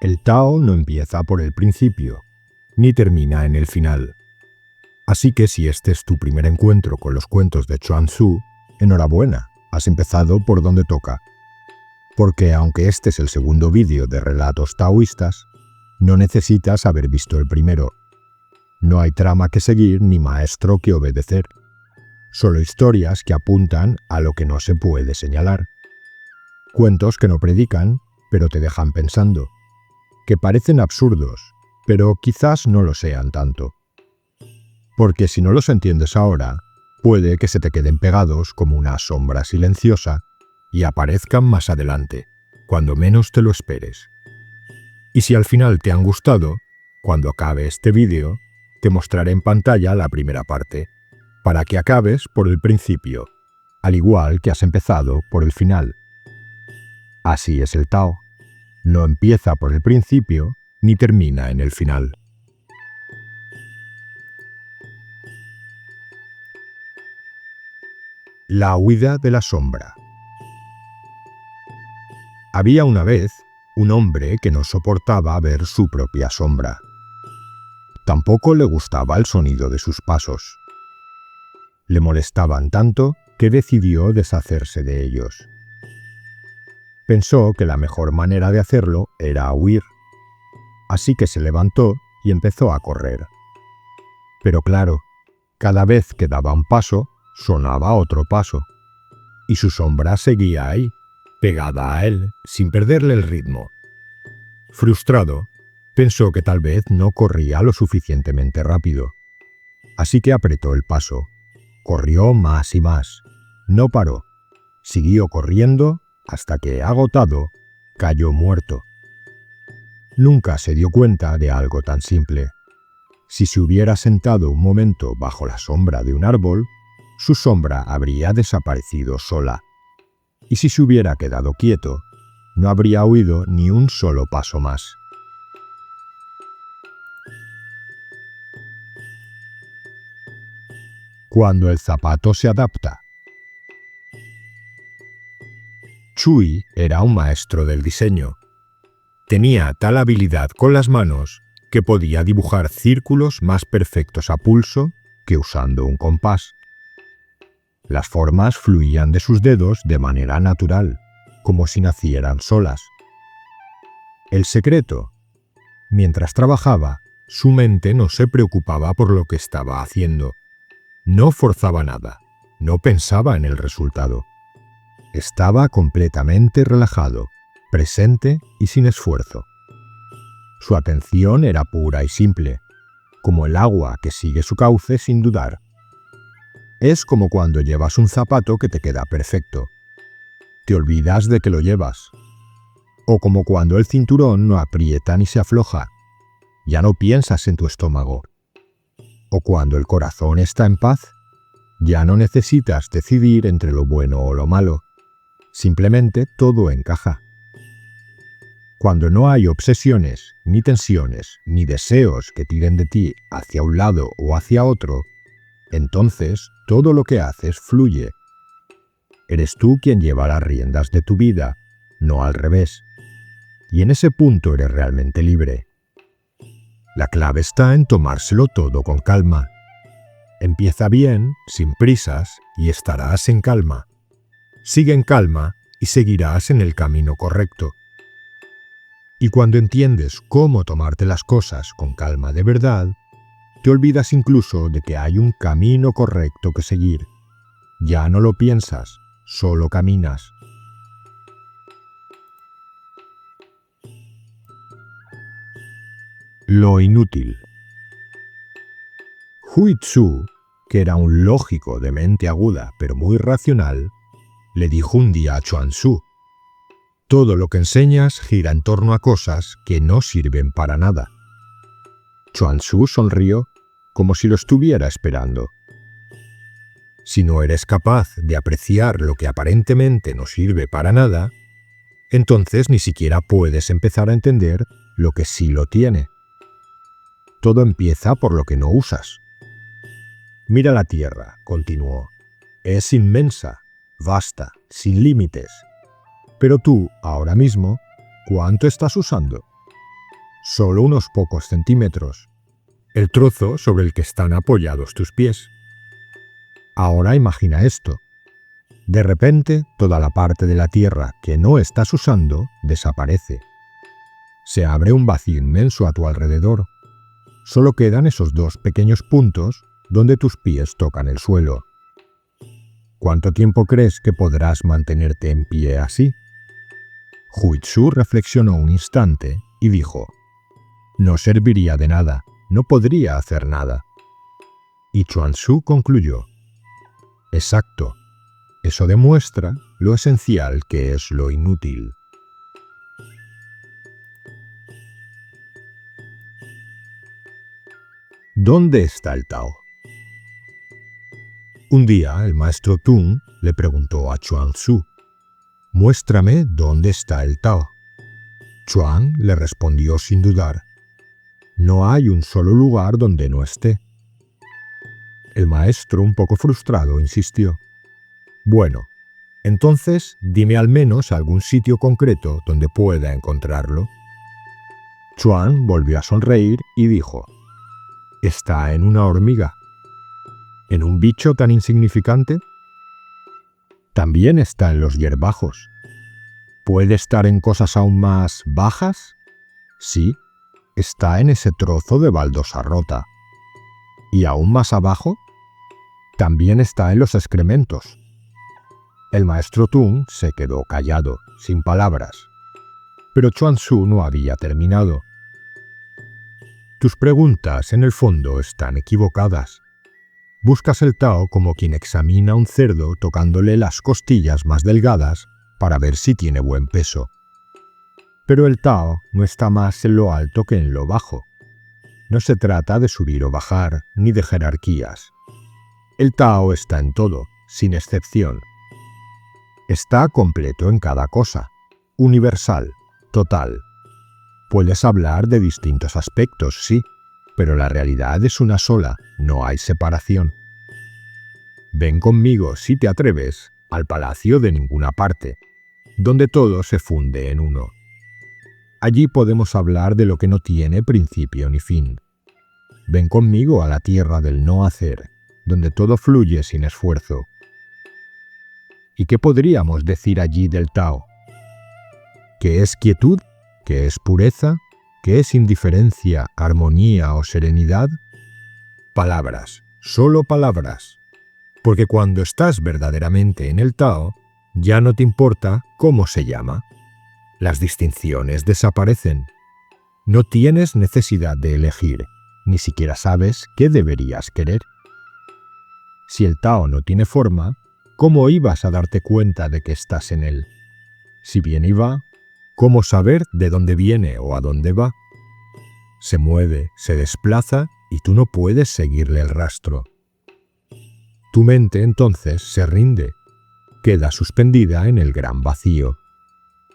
El Tao no empieza por el principio, ni termina en el final. Así que si este es tu primer encuentro con los cuentos de Chuang Tzu, enhorabuena, has empezado por donde toca. Porque aunque este es el segundo vídeo de relatos taoístas, no necesitas haber visto el primero. No hay trama que seguir ni maestro que obedecer. Solo historias que apuntan a lo que no se puede señalar. Cuentos que no predican, pero te dejan pensando. Que parecen absurdos, pero quizás no lo sean tanto. Porque si no los entiendes ahora, puede que se te queden pegados como una sombra silenciosa y aparezcan más adelante, cuando menos te lo esperes. Y si al final te han gustado, cuando acabe este vídeo, te mostraré en pantalla la primera parte, para que acabes por el principio, al igual que has empezado por el final. Así es el Tao. No empieza por el principio ni termina en el final. La huida de la sombra. Había una vez un hombre que no soportaba ver su propia sombra. Tampoco le gustaba el sonido de sus pasos. Le molestaban tanto que decidió deshacerse de ellos. Pensó que la mejor manera de hacerlo era huir. Así que se levantó y empezó a correr. Pero claro, cada vez que daba un paso, sonaba otro paso. Y su sombra seguía ahí, pegada a él, sin perderle el ritmo. Frustrado, pensó que tal vez no corría lo suficientemente rápido. Así que apretó el paso. Corrió más y más. No paró. Siguió corriendo hasta que, agotado, cayó muerto. Nunca se dio cuenta de algo tan simple. Si se hubiera sentado un momento bajo la sombra de un árbol, su sombra habría desaparecido sola. Y si se hubiera quedado quieto, no habría huido ni un solo paso más. Cuando el zapato se adapta. Chui era un maestro del diseño. Tenía tal habilidad con las manos que podía dibujar círculos más perfectos a pulso que usando un compás. Las formas fluían de sus dedos de manera natural, como si nacieran solas. El secreto: mientras trabajaba, su mente no se preocupaba por lo que estaba haciendo. No forzaba nada, no pensaba en el resultado. Estaba completamente relajado, presente y sin esfuerzo. Su atención era pura y simple, como el agua que sigue su cauce sin dudar. Es como cuando llevas un zapato que te queda perfecto. Te olvidas de que lo llevas. O como cuando el cinturón no aprieta ni se afloja. Ya no piensas en tu estómago. O cuando el corazón está en paz, ya no necesitas decidir entre lo bueno o lo malo. Simplemente todo encaja. Cuando no hay obsesiones, ni tensiones, ni deseos que tiren de ti hacia un lado o hacia otro, entonces todo lo que haces fluye. Eres tú quien lleva las riendas de tu vida, no al revés. Y en ese punto eres realmente libre. La clave está en tomárselo todo con calma. Empieza bien, sin prisas, y estarás en calma. Sigue en calma y seguirás en el camino correcto. Y cuando entiendes cómo tomarte las cosas con calma de verdad, te olvidas incluso de que hay un camino correcto que seguir. Ya no lo piensas, solo caminas. Lo inútil. Hui Tzu, que era un lógico de mente aguda pero muy racional, le dijo un día a Chuang Tzu: todo lo que enseñas gira en torno a cosas que no sirven para nada. Chuang Tzu sonrió, como si lo estuviera esperando. Si no eres capaz de apreciar lo que aparentemente no sirve para nada, entonces ni siquiera puedes empezar a entender lo que sí lo tiene. Todo empieza por lo que no usas. Mira la Tierra, continuó. Es inmensa, vasta, sin límites. Pero tú, ahora mismo, ¿cuánto estás usando? solo unos pocos centímetros, el trozo sobre el que están apoyados tus pies. Ahora imagina esto. De repente, toda la parte de la Tierra que no estás usando desaparece. Se abre un vacío inmenso a tu alrededor. Solo quedan esos dos pequeños puntos donde tus pies tocan el suelo. ¿Cuánto tiempo crees que podrás mantenerte en pie así? Huizu reflexionó un instante y dijo: no serviría de nada, no podría hacer nada. Y Chuanzhu concluyó: exacto, eso demuestra lo esencial que es lo inútil. ¿Dónde está el Tao? Un día el maestro Tung le preguntó a Chuanzhu: muéstrame dónde está el Tao. Chuan le respondió sin dudar: no hay un solo lugar donde no esté. El maestro, un poco frustrado, insistió: bueno, entonces dime al menos algún sitio concreto donde pueda encontrarlo. Chuan volvió a sonreír y dijo: está en una hormiga. ¿En un bicho tan insignificante? También está en los hierbajos. ¿Puede estar en cosas aún más bajas? Sí, está en ese trozo de baldosa rota. ¿Y aún más abajo? También está en los excrementos. El maestro Tung se quedó callado, sin palabras. Pero Chuanzhu no había terminado. Tus preguntas, en el fondo, están equivocadas. Buscas el Tao como quien examina a un cerdo tocándole las costillas más delgadas para ver si tiene buen peso. Pero el Tao no está más en lo alto que en lo bajo. No se trata de subir o bajar, ni de jerarquías. El Tao está en todo, sin excepción. Está completo en cada cosa, universal, total. Puedes hablar de distintos aspectos, sí, pero la realidad es una sola, no hay separación. Ven conmigo, si te atreves, al palacio de ninguna parte, donde todo se funde en uno. Allí podemos hablar de lo que no tiene principio ni fin. Ven conmigo a la tierra del no hacer, donde todo fluye sin esfuerzo. ¿Y qué podríamos decir allí del Tao? ¿Qué es quietud? ¿Qué es pureza? ¿Qué es indiferencia, armonía o serenidad? Palabras, solo palabras. Porque cuando estás verdaderamente en el Tao, ya no te importa cómo se llama. Las distinciones desaparecen. No tienes necesidad de elegir, ni siquiera sabes qué deberías querer. Si el Tao no tiene forma, ¿cómo ibas a darte cuenta de que estás en él? Si viene y va, ¿cómo saber de dónde viene o a dónde va? Se mueve, se desplaza y tú no puedes seguirle el rastro. Tu mente entonces se rinde, queda suspendida en el gran vacío.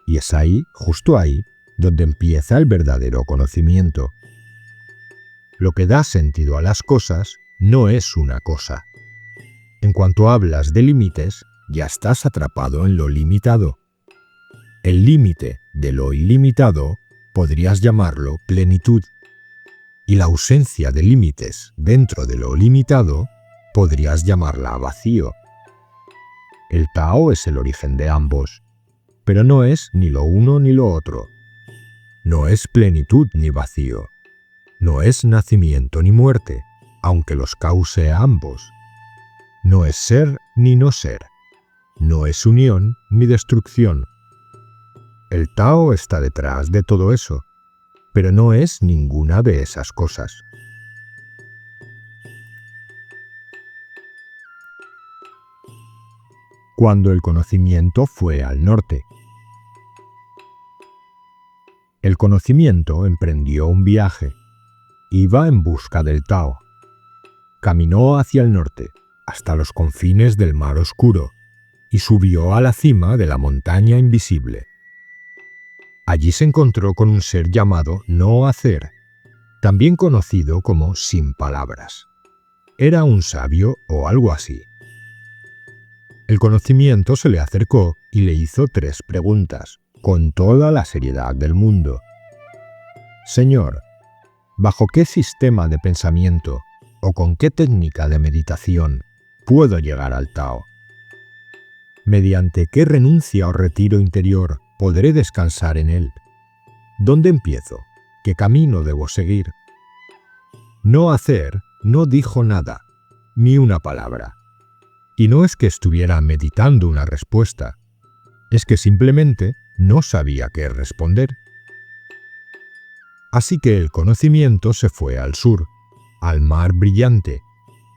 Y es ahí, justo ahí, donde empieza el verdadero conocimiento. Lo que da sentido a las cosas no es una cosa. En cuanto hablas de límites, ya estás atrapado en lo limitado. El límite de lo ilimitado podrías llamarlo plenitud. Y la ausencia de límites dentro de lo limitado podrías llamarla vacío. El Tao es el origen de ambos, pero no es ni lo uno ni lo otro. No es plenitud ni vacío. No es nacimiento ni muerte, aunque los cause a ambos. No es ser ni no ser. No es unión ni destrucción. El Tao está detrás de todo eso, pero no es ninguna de esas cosas. Cuando el conocimiento fue al norte. El conocimiento emprendió un viaje. Iba en busca del Tao. Caminó hacia el norte, hasta los confines del mar oscuro, y subió a la cima de la montaña invisible. Allí se encontró con un ser llamado No Hacer, también conocido como Sin Palabras. Era un sabio o algo así. El conocimiento se le acercó y le hizo 3 preguntas, con toda la seriedad del mundo. Señor, ¿bajo qué sistema de pensamiento o con qué técnica de meditación puedo llegar al Tao? ¿Mediante qué renuncia o retiro interior podré descansar en él? ¿Dónde empiezo? ¿Qué camino debo seguir? No hacer no dijo nada, ni una palabra. Y no es que estuviera meditando una respuesta, es que simplemente no sabía qué responder. Así que el conocimiento se fue al sur, al mar brillante,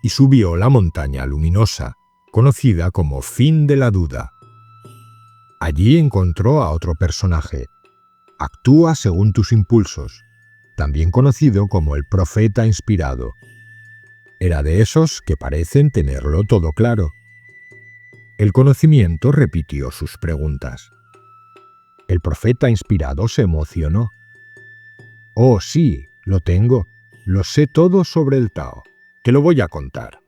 y subió la montaña luminosa, conocida como Fin de la Duda. Allí encontró a otro personaje. Actúa según tus impulsos, también conocido como el profeta inspirado. Era de esos que parecen tenerlo todo claro. El conocimiento repitió sus preguntas. El profeta inspirado se emocionó. Oh, sí, lo tengo. Lo sé todo sobre el Tao. Te lo voy a contar.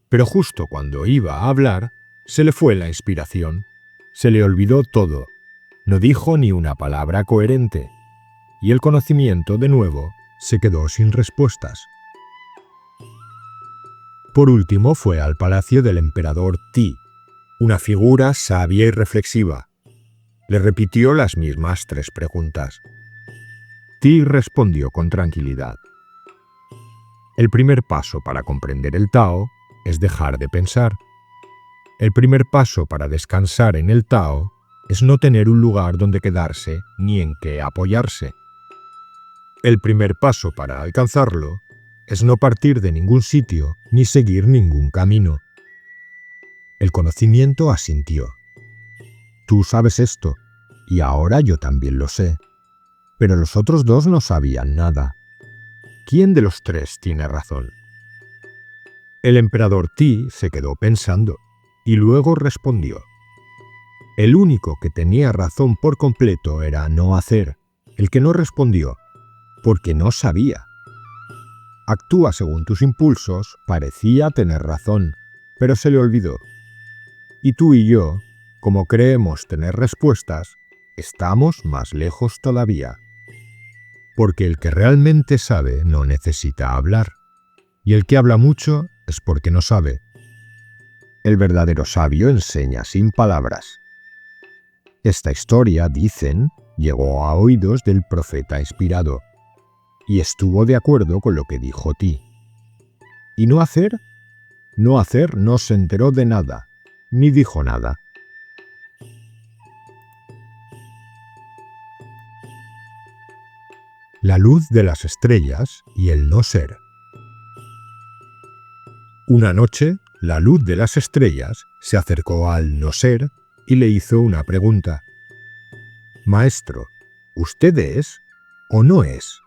Pero justo cuando iba a hablar, se le fue la inspiración. Se le olvidó todo. No dijo ni una palabra coherente. Y el conocimiento, de nuevo, se quedó sin respuestas. Por último fue al palacio del emperador Ti, una figura sabia y reflexiva. Le repitió las mismas 3 preguntas. Ti respondió con tranquilidad. El primer paso para comprender el Tao es dejar de pensar. El primer paso para descansar en el Tao es no tener un lugar donde quedarse ni en qué apoyarse. El primer paso para alcanzarlo es no partir de ningún sitio ni seguir ningún camino. El conocimiento asintió. Tú sabes esto, y ahora yo también lo sé. Pero los otros 2 no sabían nada. ¿Quién de los 3 tiene razón? El emperador Ti se quedó pensando, y luego respondió. El único que tenía razón por completo era no hacer, el que no respondió, porque no sabía. Actúa según tus impulsos, parecía tener razón, pero se le olvidó. Y tú y yo, como creemos tener respuestas, estamos más lejos todavía. Porque el que realmente sabe no necesita hablar, y el que habla mucho es porque no sabe. El verdadero sabio enseña sin palabras. Esta historia, dicen, llegó a oídos del profeta inspirado, y estuvo de acuerdo con lo que dijo Ti. ¿Y no hacer? No hacer no se enteró de nada, ni dijo nada. La luz de las estrellas y el no ser. Una noche, la luz de las estrellas se acercó al no ser y le hizo una pregunta. Maestro, ¿usted es o no es?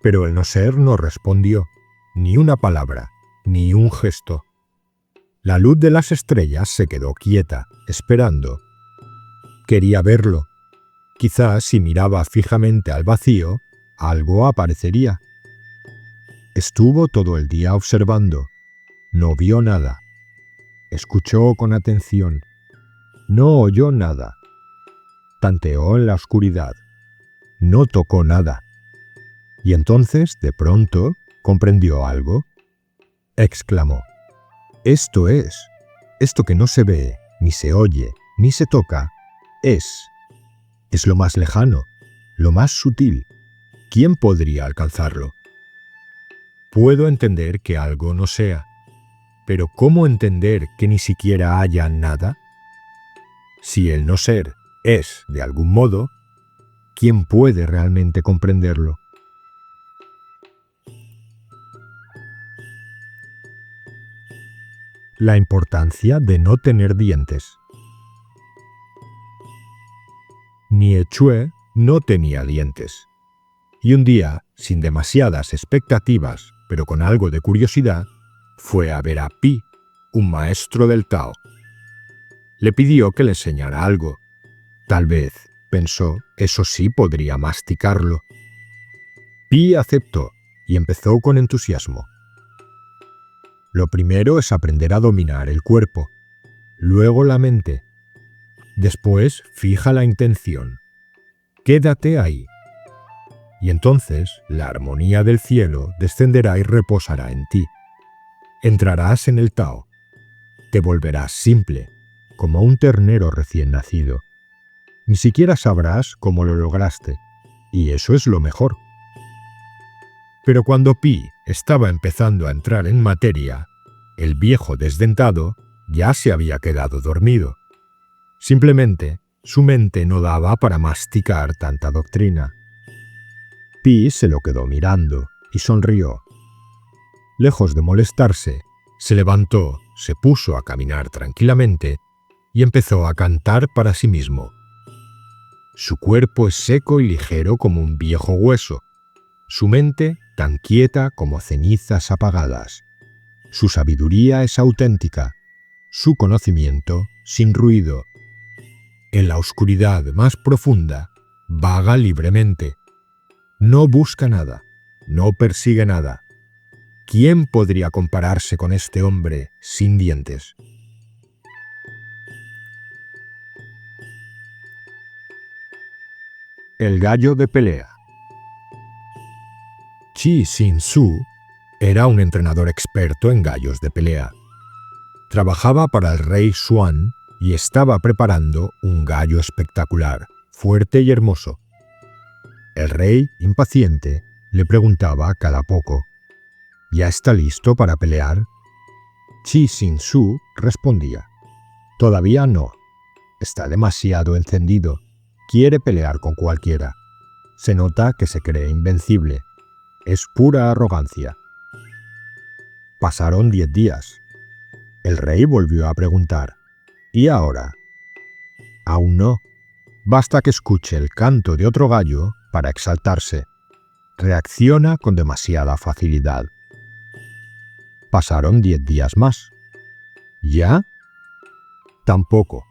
Pero el no ser no respondió, ni una palabra, ni un gesto. La luz de las estrellas se quedó quieta, esperando. Quería verlo. Quizás si miraba fijamente al vacío, algo aparecería. Estuvo todo el día observando. No vio nada. Escuchó con atención. No oyó nada. Tanteó en la oscuridad. No tocó nada. Y entonces, de pronto, comprendió algo. Exclamó: «Esto es. Esto que no se ve, ni se oye, ni se toca, es. Es lo más lejano, lo más sutil. ¿Quién podría alcanzarlo? Puedo entender que algo no sea, pero ¿cómo entender que ni siquiera haya nada? Si el no ser es, de algún modo, ¿quién puede realmente comprenderlo?» La importancia de no tener dientes. Niechue no tenía dientes. Y un día, sin demasiadas expectativas, pero con algo de curiosidad, fue a ver a Pi, un maestro del Tao. Le pidió que le enseñara algo. Tal vez, pensó, eso sí podría masticarlo. Pi aceptó y empezó con entusiasmo. Lo primero es aprender a dominar el cuerpo, luego la mente. Después, fija la intención. Quédate ahí. y entonces la armonía del cielo descenderá y reposará en ti. Entrarás en el Tao. Te volverás simple, como un ternero recién nacido. Ni siquiera sabrás cómo lo lograste, y eso es lo mejor. Pero cuando Pi estaba empezando a entrar en materia, el viejo desdentado ya se había quedado dormido. Simplemente, su mente no daba para masticar tanta doctrina. Pi se lo quedó mirando y sonrió. Lejos de molestarse, se levantó, se puso a caminar tranquilamente y empezó a cantar para sí mismo. Su cuerpo es seco y ligero como un viejo hueso, su mente tan quieta como cenizas apagadas. Su sabiduría es auténtica, su conocimiento sin ruido. En la oscuridad más profunda, vaga libremente. No busca nada, no persigue nada. ¿Quién podría compararse con este hombre sin dientes? El gallo de pelea. Chi Xin-su era un entrenador experto en gallos de pelea. Trabajaba para el rey Xuan y estaba preparando un gallo espectacular, fuerte y hermoso. El rey, impaciente, le preguntaba cada poco: ¿Ya está listo para pelear? Chi Xin-su respondía: Todavía no. Está demasiado encendido. Quiere pelear con cualquiera. Se nota que se cree invencible. Es pura arrogancia. Pasaron 10 días. El rey volvió a preguntar: ¿Y ahora? Aún no. Basta que escuche el canto de otro gallo para exaltarse. Reacciona con demasiada facilidad. Pasaron 10 días más. ¿Ya? Tampoco.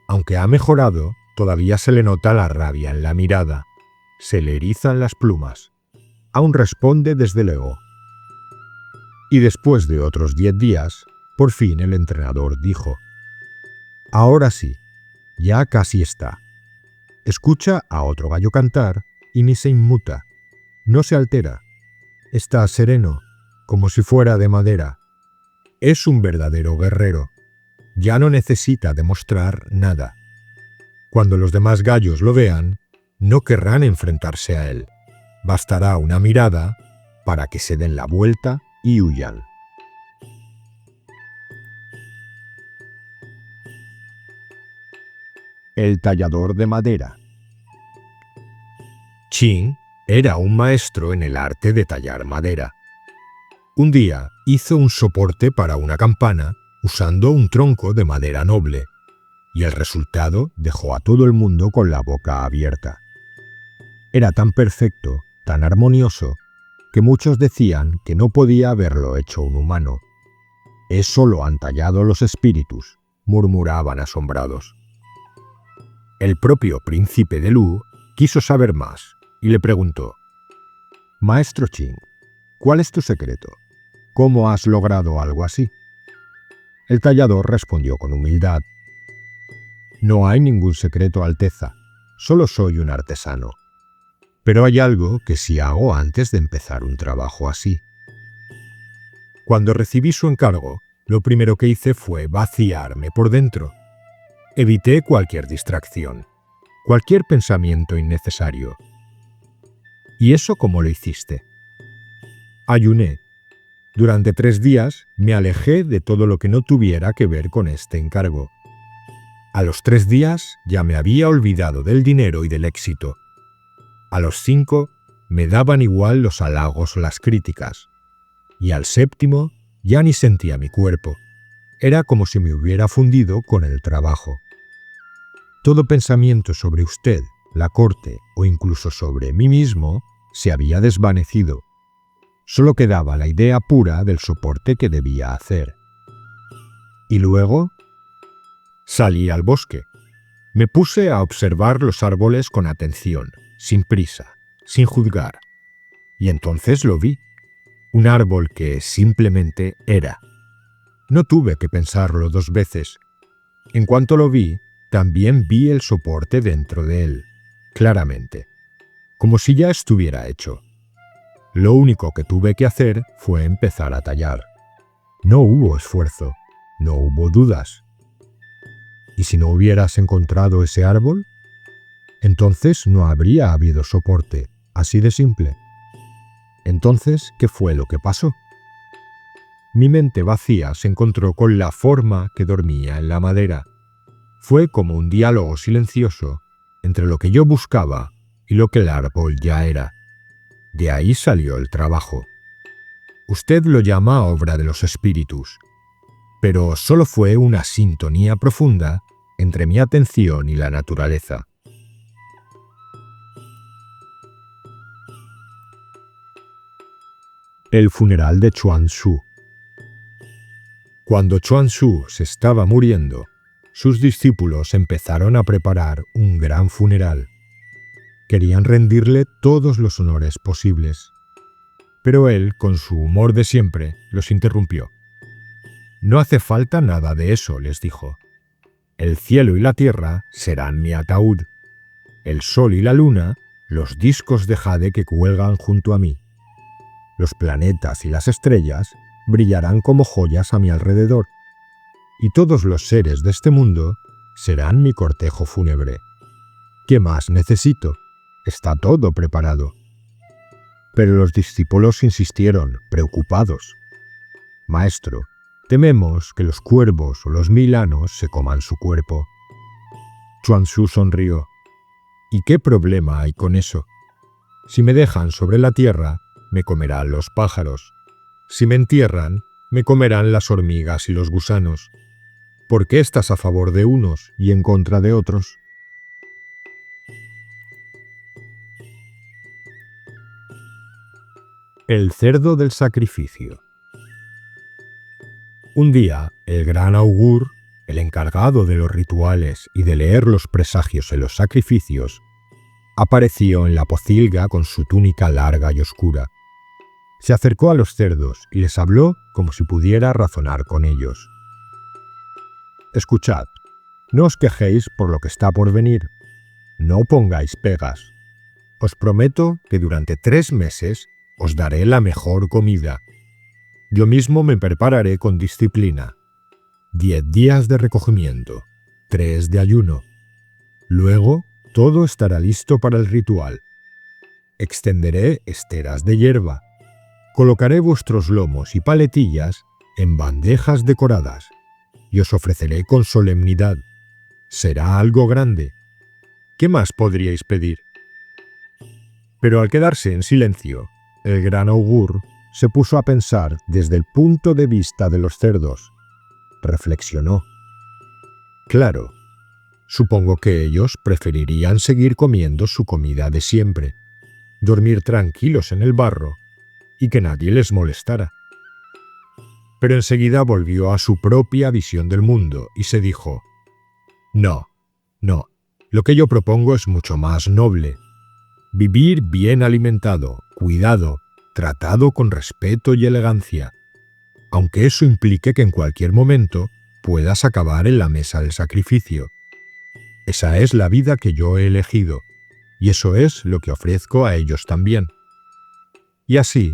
Aunque ha mejorado, todavía se le nota la rabia en la mirada. Se le erizan las plumas. Aún responde desde luego. Y después de otros 10 días, por fin el entrenador dijo: Ahora sí, ya casi está. Escucha a otro gallo cantar y ni se inmuta. No se altera. Está sereno, como si fuera de madera. Es un verdadero guerrero. Ya no necesita demostrar nada. Cuando los demás gallos lo vean, no querrán enfrentarse a él. Bastará una mirada para que se den la vuelta y huyan. El tallador de madera. Qin era un maestro en el arte de tallar madera. Un día hizo un soporte para una campana usando un tronco de madera noble, y el resultado dejó a todo el mundo con la boca abierta. Era tan perfecto, tan armonioso, que muchos decían que no podía haberlo hecho un humano. Eso lo han tallado los espíritus, murmuraban asombrados. El propio príncipe de Lu quiso saber más y le preguntó: Maestro Qin, ¿cuál es tu secreto? ¿Cómo has logrado algo así? El tallador respondió con humildad: No hay ningún secreto, Alteza, solo soy un artesano. Pero hay algo que sí hago antes de empezar un trabajo así. Cuando recibí su encargo, lo primero que hice fue vaciarme por dentro. Evité cualquier distracción, cualquier pensamiento innecesario. ¿Y eso cómo lo hiciste? Ayuné. Durante 3 días me alejé de todo lo que no tuviera que ver con este encargo. A los 3 días ya me había olvidado del dinero y del éxito. A los 5 me daban igual los halagos o las críticas. Y al 7º ya ni sentía mi cuerpo. Era como si me hubiera fundido con el trabajo. Todo pensamiento sobre usted, la corte o incluso sobre mí mismo se había desvanecido. Solo quedaba la idea pura del soporte que debía hacer. Y luego salí al bosque. Me puse a observar los árboles con atención, sin prisa, sin juzgar. Y entonces lo vi. Un árbol que simplemente era. No tuve que pensarlo 2 veces. En cuanto lo vi, también vi el soporte dentro de él, claramente. como si ya estuviera hecho. Lo único que tuve que hacer fue empezar a tallar. No hubo esfuerzo, no hubo dudas. ¿Y si no hubieras encontrado ese árbol? Entonces no habría habido soporte, así de simple. Entonces, ¿qué fue lo que pasó? Mi mente vacía se encontró con la forma que dormía en la madera. Fue como un diálogo silencioso entre lo que yo buscaba y lo que el árbol ya era. De ahí salió el trabajo. Usted lo llama obra de los espíritus, pero solo fue una sintonía profunda entre mi atención y la naturaleza. El funeral de Chuang Tzu. Cuando Chuang Tzu se estaba muriendo, sus discípulos empezaron a preparar un gran funeral. Querían rendirle todos los honores posibles. Pero él, con su humor de siempre, los interrumpió. «No hace falta nada de eso», les dijo. «El cielo y la tierra serán mi ataúd. El sol y la luna, los discos de jade que cuelgan junto a mí. Los planetas y las estrellas brillarán como joyas a mi alrededor. Y todos los seres de este mundo serán mi cortejo fúnebre. ¿Qué más necesito? Está todo preparado». Pero los discípulos insistieron, preocupados. «Maestro, tememos que los cuervos o los milanos se coman su cuerpo». Chuang Tzu sonrió. «¿Y qué problema hay con eso? Si me dejan sobre la tierra, me comerán los pájaros. Si me entierran, me comerán las hormigas y los gusanos. ¿Por qué estás a favor de unos y en contra de otros?» El cerdo del sacrificio. Un día, el gran augur, el encargado de los rituales y de leer los presagios en los sacrificios, apareció en la pocilga con su túnica larga y oscura. Se acercó a los cerdos y les habló como si pudiera razonar con ellos. «Escuchad, no os quejéis por lo que está por venir. No pongáis pegas. Os prometo que durante 3 meses os daré la mejor comida. Yo mismo me prepararé con disciplina. 10 días de recogimiento, 3 de ayuno. Luego, todo estará listo para el ritual. Extenderé esteras de hierba. Colocaré vuestros lomos y paletillas en bandejas decoradas y os ofreceré con solemnidad. Será algo grande. ¿Qué más podríais pedir?» Pero al quedarse en silencio, el gran augur se puso a pensar desde el punto de vista de los cerdos. Reflexionó. Claro, supongo que ellos preferirían seguir comiendo su comida de siempre, dormir tranquilos en el barro y que nadie les molestara. Pero enseguida volvió a su propia visión del mundo y se dijo: «No, lo que yo propongo es mucho más noble. Vivir bien alimentado, cuidado, tratado con respeto y elegancia, aunque eso implique que en cualquier momento puedas acabar en la mesa del sacrificio. Esa es la vida que yo he elegido, y eso es lo que ofrezco a ellos también». Y así,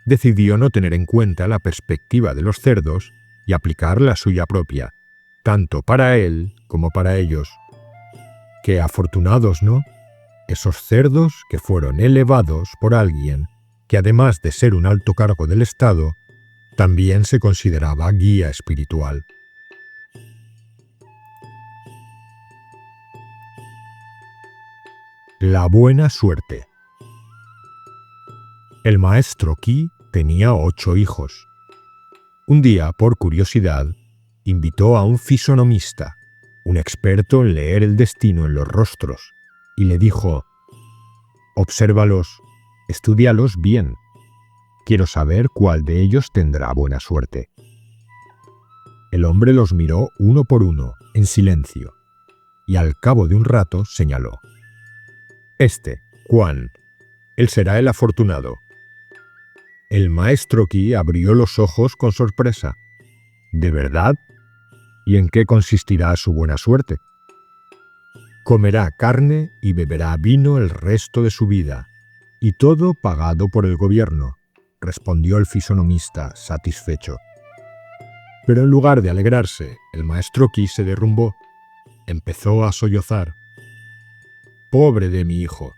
decidió no tener en cuenta la perspectiva de los cerdos y aplicar la suya propia, tanto para él como para ellos. Qué afortunados, ¿no? Esos cerdos que fueron elevados por alguien que, además de ser un alto cargo del Estado, también se consideraba guía espiritual. La buena suerte. El maestro Qi tenía 8 hijos. Un día, por curiosidad, invitó a un fisonomista, un experto en leer el destino en los rostros, y le dijo: «Obsérvalos, estúdialos bien. Quiero saber cuál de ellos tendrá buena suerte». El hombre los miró uno por uno, en silencio, y al cabo de un rato señaló: «Este, Juan, él será el afortunado». El maestro Qi abrió los ojos con sorpresa. «¿De verdad? ¿Y en qué consistirá su buena suerte?». Comerá carne y beberá vino el resto de su vida, y todo pagado por el gobierno, respondió el fisonomista, satisfecho. Pero en lugar de alegrarse, el maestro Qi se derrumbó. Empezó a sollozar. «Pobre de mi hijo,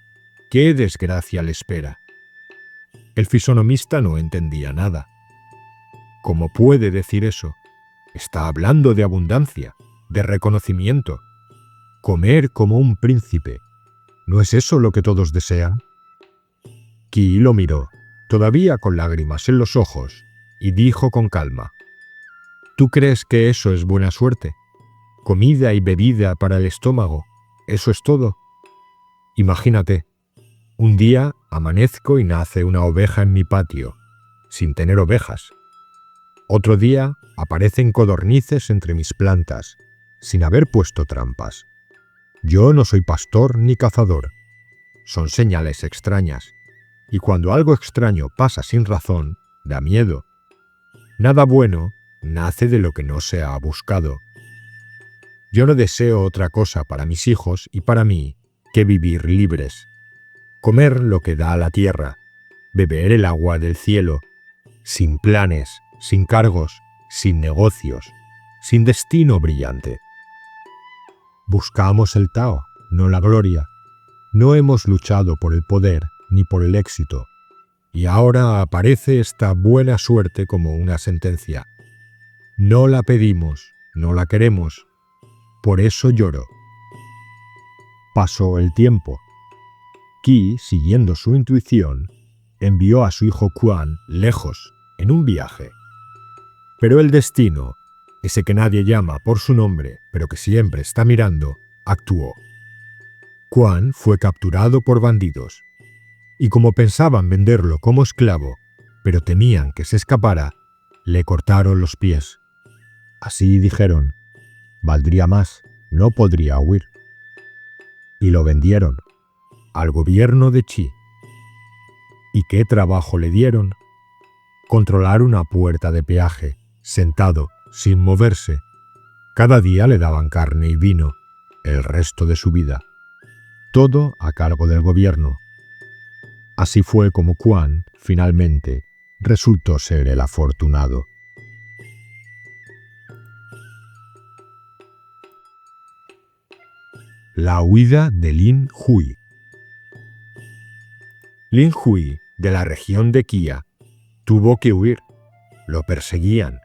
qué desgracia le espera». El fisonomista no entendía nada. ¿Cómo puede decir eso? Está hablando de abundancia, de reconocimiento. Comer como un príncipe. ¿No es eso lo que todos desean? Qi lo miró, todavía con lágrimas en los ojos, y dijo con calma: ¿Tú crees que eso es buena suerte? Comida y bebida para el estómago, ¿eso es todo? Imagínate, un día amanezco y nace una oveja en mi patio, sin tener ovejas. Otro día aparecen codornices entre mis plantas, sin haber puesto trampas. Yo no soy pastor ni cazador. Son señales extrañas, y cuando algo extraño pasa sin razón, da miedo. Nada bueno nace de lo que no se ha buscado. Yo no deseo otra cosa para mis hijos y para mí que vivir libres. Comer lo que da la tierra, beber el agua del cielo, sin planes, sin cargos, sin negocios, sin destino brillante. Buscamos el Tao, no la gloria. No hemos luchado por el poder ni por el éxito. Y ahora aparece esta buena suerte como una sentencia. No la pedimos, no la queremos. Por eso lloro. Pasó el tiempo. Qi, siguiendo su intuición, envió a su hijo Quan lejos, en un viaje. Pero el destino, ese que nadie llama por su nombre, pero que siempre está mirando, actuó. Quan fue capturado por bandidos, y como pensaban venderlo como esclavo, pero temían que se escapara, le cortaron los pies. Así dijeron: valdría más, no podría huir. Y lo vendieron al gobierno de Qi. ¿Y qué trabajo le dieron? Controlar una puerta de peaje, sentado, sin moverse. Cada día le daban carne y vino, el resto de su vida. Todo a cargo del gobierno. Así fue como Quan, finalmente, resultó ser el afortunado. La huida de Lin Hui. Lin Hui, de la región de Qia, tuvo que huir. Lo perseguían.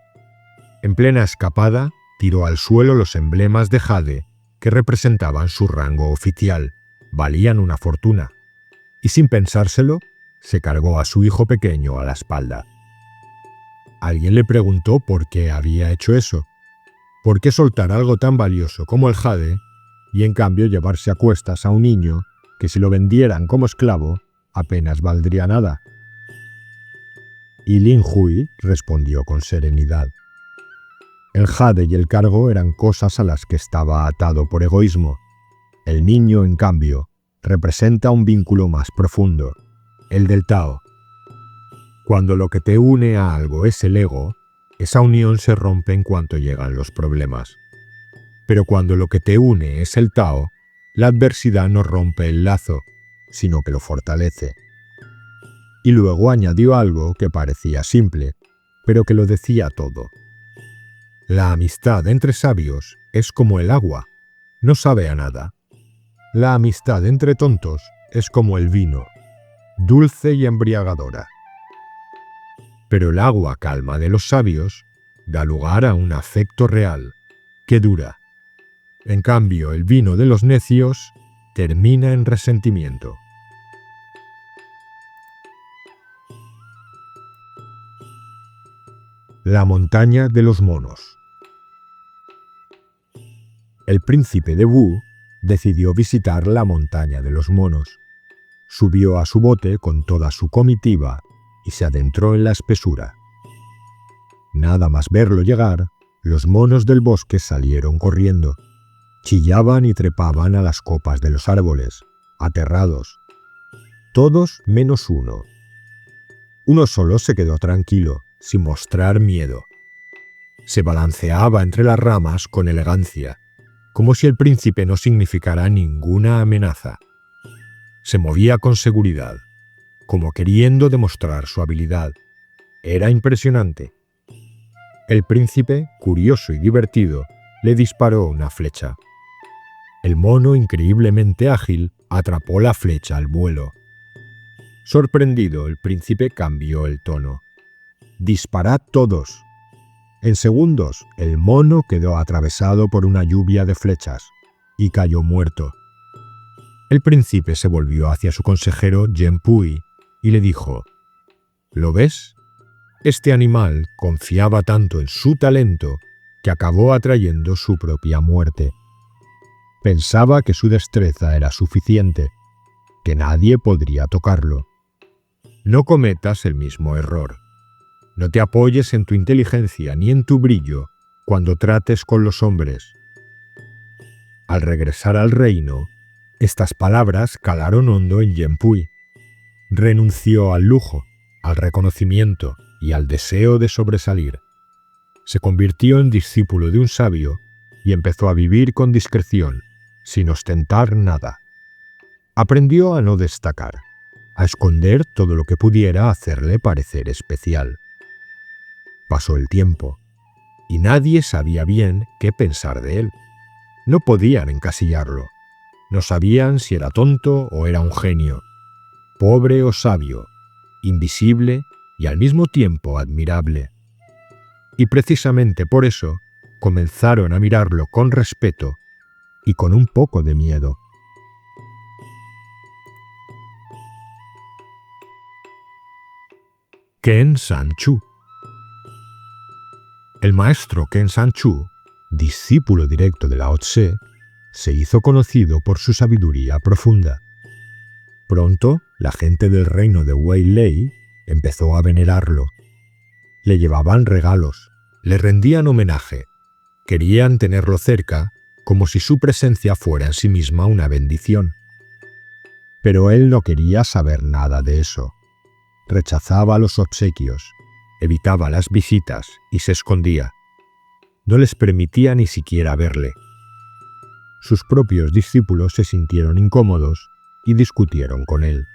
En plena escapada, tiró al suelo los emblemas de jade que representaban su rango oficial. Valían una fortuna. Y sin pensárselo, se cargó a su hijo pequeño a la espalda. Alguien le preguntó por qué había hecho eso. ¿Por qué soltar algo tan valioso como el jade y en cambio llevarse a cuestas a un niño que si lo vendieran como esclavo apenas valdría nada? Y Lin Hui respondió con serenidad. El jade y el cargo eran cosas a las que estaba atado por egoísmo. El niño, en cambio, representa un vínculo más profundo, el del Tao. Cuando lo que te une a algo es el ego, esa unión se rompe en cuanto llegan los problemas. Pero cuando lo que te une es el Tao, la adversidad no rompe el lazo, sino que lo fortalece. Y luego añadió algo que parecía simple, pero que lo decía todo. La amistad entre sabios es como el agua, no sabe a nada. La amistad entre tontos es como el vino, dulce y embriagadora. Pero el agua calma de los sabios da lugar a un afecto real, que dura. En cambio, el vino de los necios termina en resentimiento. La montaña de los monos. El príncipe de Wu decidió visitar la montaña de los monos. Subió a su bote con toda su comitiva y se adentró en la espesura. Nada más verlo llegar, los monos del bosque salieron corriendo. Chillaban y trepaban a las copas de los árboles, aterrados. Todos menos uno. Uno solo se quedó tranquilo, sin mostrar miedo. Se balanceaba entre las ramas con elegancia. como si el príncipe no significara ninguna amenaza. Se movía con seguridad, como queriendo demostrar su habilidad. Era impresionante. El príncipe, curioso y divertido, le disparó una flecha. El mono, increíblemente ágil, atrapó la flecha al vuelo. Sorprendido, el príncipe cambió el tono. «Disparad todos». En segundos, el mono quedó atravesado por una lluvia de flechas y cayó muerto. El príncipe se volvió hacia su consejero Genpui y le dijo: «¿Lo ves? Este animal confiaba tanto en su talento que acabó atrayendo su propia muerte. Pensaba que su destreza era suficiente, que nadie podría tocarlo. No cometas el mismo error. No te apoyes en tu inteligencia ni en tu brillo cuando trates con los hombres». Al regresar al reino, estas palabras calaron hondo en Genpui. Renunció al lujo, al reconocimiento y al deseo de sobresalir. Se convirtió en discípulo de un sabio y empezó a vivir con discreción, sin ostentar nada. Aprendió a no destacar, a esconder todo lo que pudiera hacerle parecer especial. Pasó el tiempo, y nadie sabía bien qué pensar de él. No podían encasillarlo. No sabían si era tonto o era un genio, pobre o sabio, invisible y al mismo tiempo admirable. Y precisamente por eso comenzaron a mirarlo con respeto y con un poco de miedo. Ken San-chu. El maestro Ken San-chu, discípulo directo de Lao Tse, se hizo conocido por su sabiduría profunda. Pronto, la gente del reino de Weilei empezó a venerarlo. Le llevaban regalos, le rendían homenaje, querían tenerlo cerca como si su presencia fuera en sí misma una bendición. Pero él no quería saber nada de eso. Rechazaba los obsequios, evitaba las visitas y se escondía. No les permitía ni siquiera verle. Sus propios discípulos se sintieron incómodos y discutieron con él.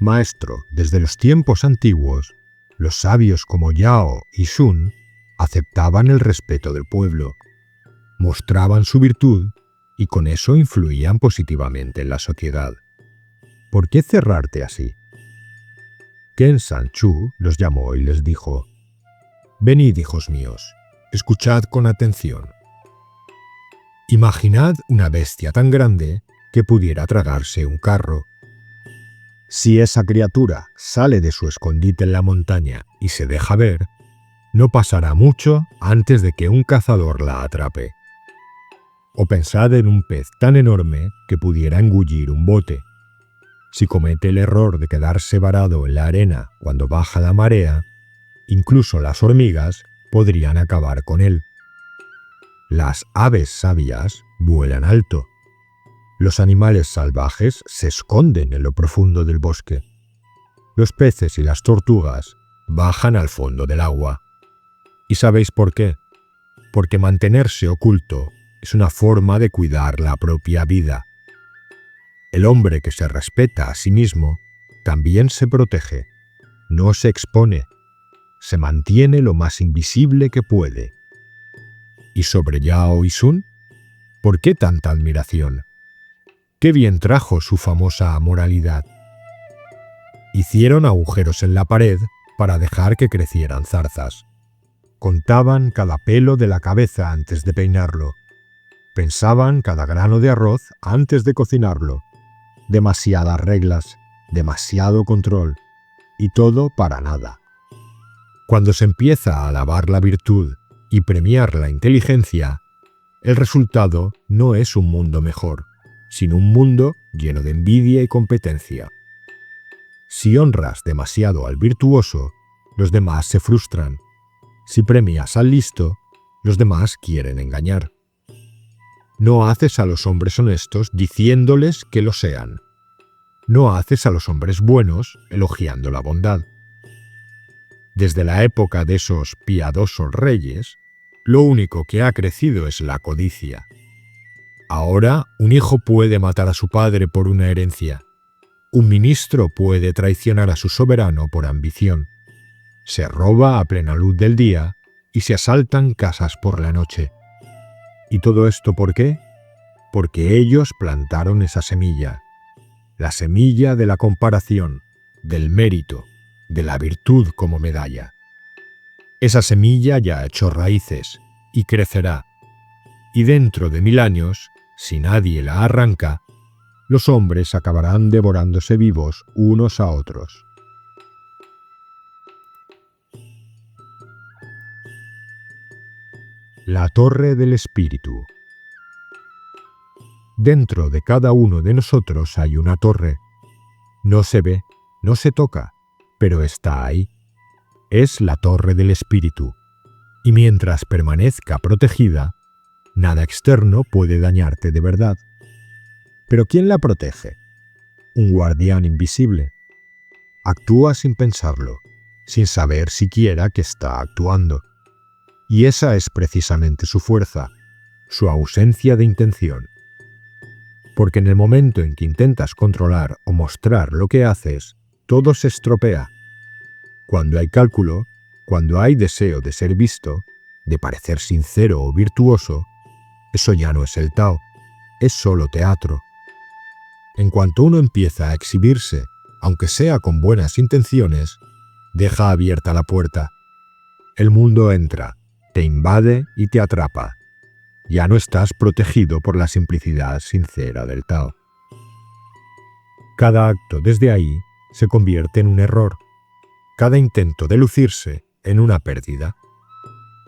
Maestro, desde los tiempos antiguos, los sabios como Yao y Sun aceptaban el respeto del pueblo, mostraban su virtud y con eso influían positivamente en la sociedad. ¿Por qué cerrarte así? Ken San-chu los llamó y les dijo: «Venid, hijos míos, escuchad con atención. Imaginad una bestia tan grande que pudiera tragarse un carro. Si esa criatura sale de su escondite en la montaña y se deja ver, no pasará mucho antes de que un cazador la atrape. O pensad en un pez tan enorme que pudiera engullir un bote. Si comete el error de quedarse varado en la arena cuando baja la marea, incluso las hormigas podrían acabar con él. Las aves sabias vuelan alto. Los animales salvajes se esconden en lo profundo del bosque. Los peces y las tortugas bajan al fondo del agua. ¿Y sabéis por qué? Porque mantenerse oculto es una forma de cuidar la propia vida. El hombre que se respeta a sí mismo también se protege, no se expone, se mantiene lo más invisible que puede. ¿Y sobre Yao y Sun? ¿Por qué tanta admiración? Qué bien trajo su famosa moralidad. Hicieron agujeros en la pared para dejar que crecieran zarzas. Contaban cada pelo de la cabeza antes de peinarlo. Pensaban cada grano de arroz antes de cocinarlo. Demasiadas reglas, demasiado control, y todo para nada. Cuando se empieza a alabar la virtud y premiar la inteligencia, el resultado no es un mundo mejor, sino un mundo lleno de envidia y competencia. Si honras demasiado al virtuoso, los demás se frustran. Si premias al listo, los demás quieren engañar. No haces a los hombres honestos diciéndoles que lo sean. No haces a los hombres buenos elogiando la bondad. Desde la época de esos piadosos reyes, Lo único que ha crecido es la codicia. Ahora, un hijo puede matar a su padre por una herencia. Un ministro puede traicionar a su soberano por ambición. Se roba a plena luz del día y se asaltan casas por la noche. ¿Y todo esto por qué? Porque ellos plantaron esa semilla. La semilla de la comparación, del mérito, de la virtud como medalla. Esa semilla ya ha hecho raíces y crecerá. Y dentro de 1000 años, si nadie la arranca, los hombres acabarán devorándose vivos unos a otros. La torre del espíritu. Dentro de cada uno de nosotros hay una torre. No se ve, no se toca, pero está ahí. Es la torre del espíritu. Y mientras permanezca protegida, nada externo puede dañarte de verdad. ¿Pero quién la protege? Un guardián invisible. Actúa sin pensarlo, sin saber siquiera que está actuando. Y esa es precisamente su fuerza, su ausencia de intención. Porque en el momento en que intentas controlar o mostrar lo que haces, todo se estropea. Cuando hay cálculo, cuando hay deseo de ser visto, de parecer sincero o virtuoso, eso ya no es el Tao, es solo teatro. En cuanto uno empieza a exhibirse, aunque sea con buenas intenciones, deja abierta la puerta. El mundo entra, te invade y te atrapa. Ya no estás protegido por la simplicidad sincera del Tao. Cada acto desde ahí se convierte en un error. Cada intento de lucirse en una pérdida.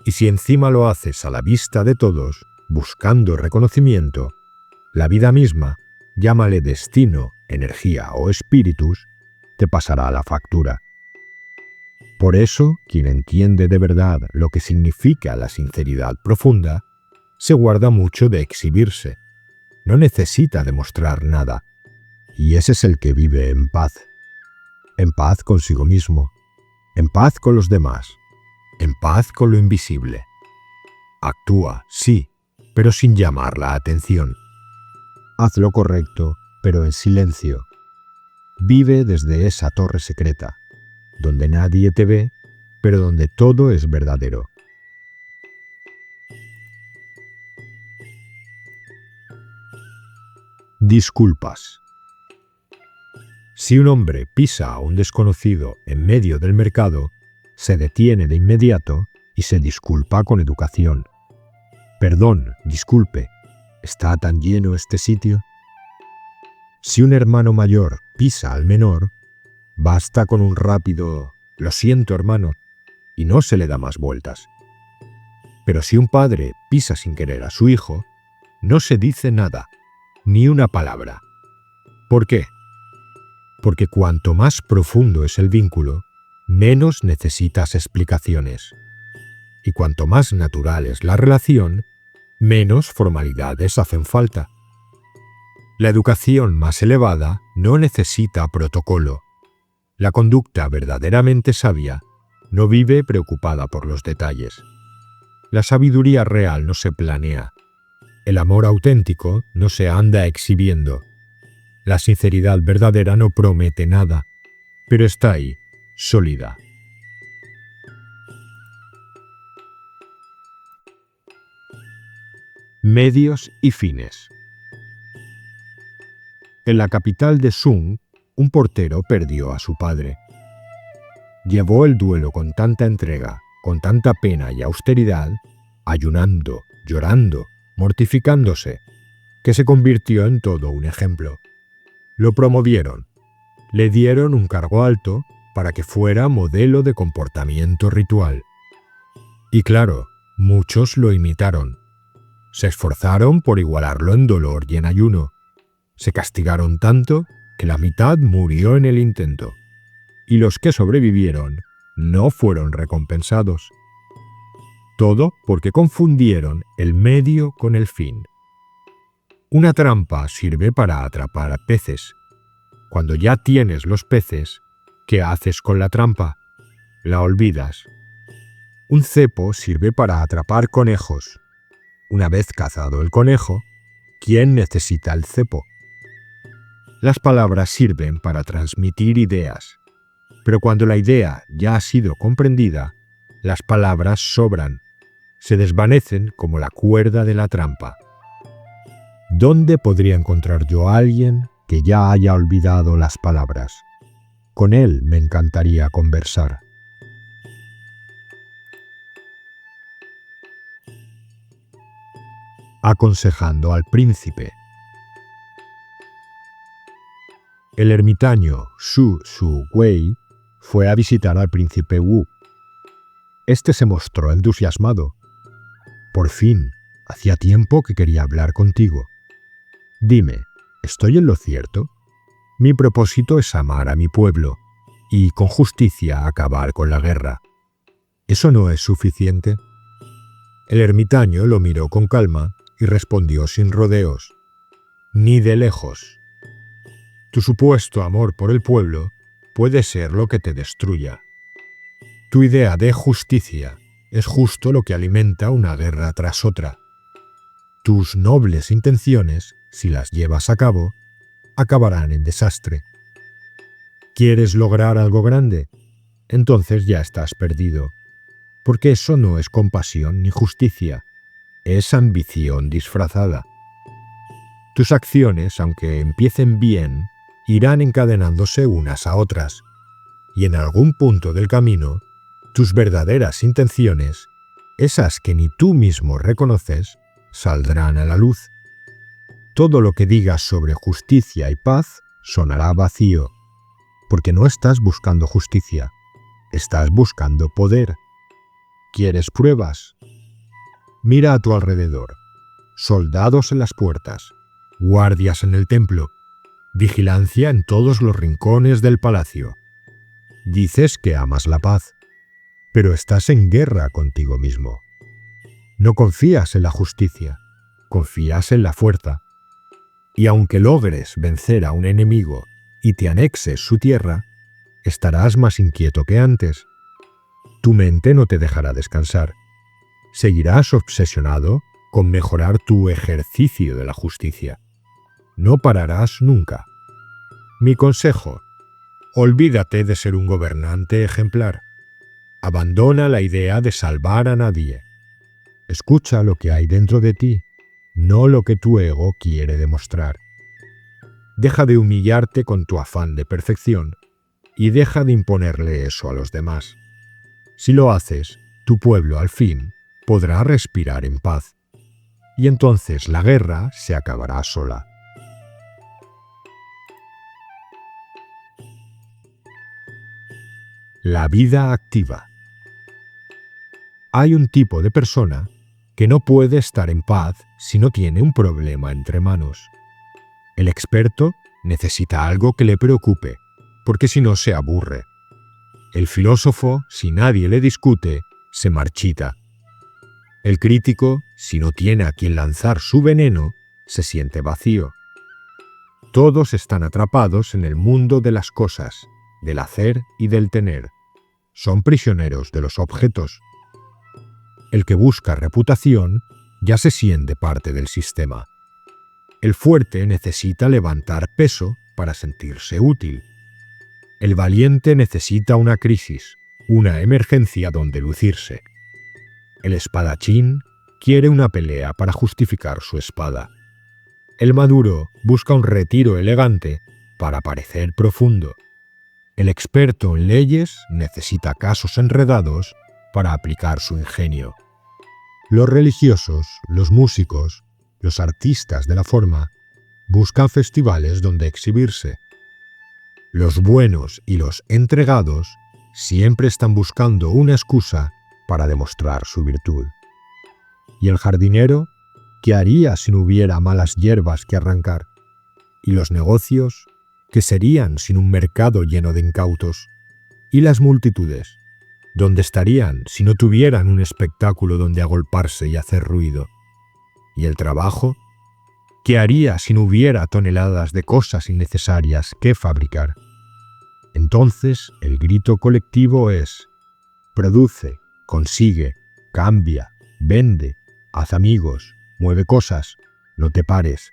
Y si encima lo haces a la vista de todos, buscando reconocimiento, la vida misma, llámale destino, energía o espíritus, te pasará la factura. Por eso, quien entiende de verdad lo que significa la sinceridad profunda, se guarda mucho de exhibirse. No necesita demostrar nada. Y ese es el que vive en paz consigo mismo, en paz con los demás, en paz con lo invisible. Actúa, sí, pero sin llamar la atención. Haz lo correcto, pero en silencio. Vive desde esa torre secreta, donde nadie te ve, pero donde todo es verdadero. Disculpas. Si un hombre pisa a un desconocido en medio del mercado, se detiene de inmediato y se disculpa con educación. Perdón, disculpe, ¿está tan lleno este sitio? Si un hermano mayor pisa al menor, basta con un rápido «lo siento, hermano», y no se le da más vueltas. Pero si un padre pisa sin querer a su hijo, no se dice nada, ni una palabra. ¿Por qué? Porque cuanto más profundo es el vínculo, menos necesitas explicaciones. Y cuanto más natural es la relación, menos formalidades hacen falta. La educación más elevada no necesita protocolo. La conducta verdaderamente sabia no vive preocupada por los detalles. La sabiduría real no se planea. El amor auténtico no se anda exhibiendo. La sinceridad verdadera no promete nada, pero está ahí, sólida. Medios y fines. En la capital de Sung, un portero perdió a su padre. Llevó el duelo con tanta entrega, con tanta pena y austeridad, ayunando, llorando, mortificándose, que se convirtió en todo un ejemplo. Lo promovieron, le dieron un cargo alto para que fuera modelo de comportamiento ritual. Y claro, muchos lo imitaron. Se esforzaron por igualarlo en dolor y en ayuno. Se castigaron tanto que la mitad murió en el intento. Y los que sobrevivieron no fueron recompensados. Todo porque confundieron el medio con el fin. Una trampa sirve para atrapar peces. Cuando ya tienes los peces, ¿qué haces con la trampa? La olvidas. Un cepo sirve para atrapar conejos. Una vez cazado el conejo, ¿quién necesita el cepo? Las palabras sirven para transmitir ideas, pero cuando la idea ya ha sido comprendida, las palabras sobran, se desvanecen como la cuerda de la trampa. ¿Dónde podría encontrar yo a alguien que ya haya olvidado las palabras? Con él me encantaría conversar. Aconsejando al príncipe. El ermitaño Su Wei fue a visitar al príncipe Wu. Este se mostró entusiasmado. Por fin, hacía tiempo que quería hablar contigo. Dime, ¿estoy en lo cierto? Mi propósito es amar a mi pueblo y con justicia acabar con la guerra. ¿Eso no es suficiente? El ermitaño lo miró con calma y respondió sin rodeos. Ni de lejos. Tu supuesto amor por el pueblo puede ser lo que te destruya. Tu idea de justicia es justo lo que alimenta una guerra tras otra. Tus nobles intenciones, si las llevas a cabo, acabarán en desastre. ¿Quieres lograr algo grande? Entonces ya estás perdido, porque eso no es compasión ni justicia, es ambición disfrazada. Tus acciones, aunque empiecen bien, irán encadenándose unas a otras, y en algún punto del camino, tus verdaderas intenciones, esas que ni tú mismo reconoces, saldrán a la luz. Todo lo que digas sobre justicia y paz sonará vacío, porque no estás buscando justicia, estás buscando poder. ¿Quieres pruebas? Mira a tu alrededor. Soldados en las puertas, guardias en el templo, vigilancia en todos los rincones del palacio. Dices que amas la paz, pero estás en guerra contigo mismo. No confías en la justicia, confías en la fuerza. Y aunque logres vencer a un enemigo y te anexes su tierra, estarás más inquieto que antes. Tu mente no te dejará descansar. Seguirás obsesionado con mejorar tu ejercicio de la justicia. No pararás nunca. Mi consejo: olvídate de ser un gobernante ejemplar. Abandona la idea de salvar a nadie. Escucha lo que hay dentro de ti, no lo que tu ego quiere demostrar. Deja de humillarte con tu afán de perfección y deja de imponerle eso a los demás. Si lo haces, tu pueblo al fin podrá respirar en paz, y entonces la guerra se acabará sola. La vida activa. Hay un tipo de persona que no puede estar en paz si no tiene un problema entre manos. El experto necesita algo que le preocupe, porque si no se aburre. El filósofo, si nadie le discute, se marchita. El crítico, si no tiene a quien lanzar su veneno, se siente vacío. Todos están atrapados en el mundo de las cosas, del hacer y del tener. Son prisioneros de los objetos. El que busca reputación ya se siente parte del sistema. El fuerte necesita levantar peso para sentirse útil. El valiente necesita una crisis, una emergencia donde lucirse. El espadachín quiere una pelea para justificar su espada. El maduro busca un retiro elegante para parecer profundo. El experto en leyes necesita casos enredados para aplicar su ingenio. Los religiosos, los músicos, los artistas de la forma buscan festivales donde exhibirse. Los buenos y los entregados siempre están buscando una excusa para demostrar su virtud. ¿Y el jardinero? ¿Qué haría si no hubiera malas hierbas que arrancar? ¿Y los negocios? ¿Qué serían sin un mercado lleno de incautos? ¿Y las multitudes? ¿Dónde estarían si no tuvieran un espectáculo donde agolparse y hacer ruido? ¿Y el trabajo? ¿Qué haría si no hubiera toneladas de cosas innecesarias que fabricar? Entonces el grito colectivo es: produce, Consigue, cambia, vende, haz amigos, mueve cosas, no te pares,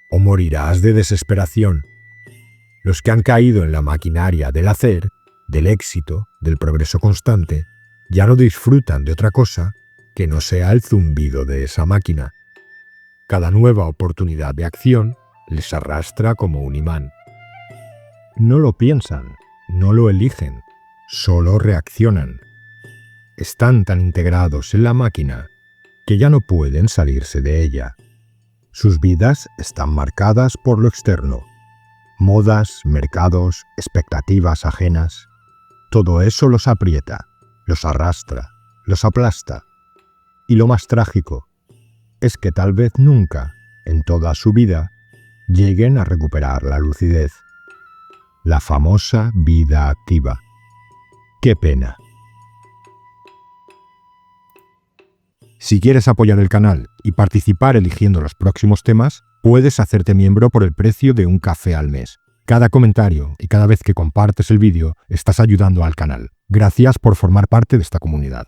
o morirás de desesperación. Los que han caído en la maquinaria del hacer, del éxito, del progreso constante, ya no disfrutan de otra cosa que no sea el zumbido de esa máquina. Cada nueva oportunidad de acción les arrastra como un imán. No lo piensan, no lo eligen, solo reaccionan. Están tan integrados en la máquina que ya no pueden salirse de ella. Sus vidas están marcadas por lo externo. Modas, mercados, expectativas ajenas. Todo eso los aprieta, los arrastra, los aplasta. Y lo más trágico es que tal vez nunca, en toda su vida, lleguen a recuperar la lucidez. La famosa vida activa. ¡Qué pena! Si quieres apoyar el canal y participar eligiendo los próximos temas, puedes hacerte miembro por el precio de un café al mes. Cada comentario y cada vez que compartes el vídeo estás ayudando al canal. Gracias por formar parte de esta comunidad.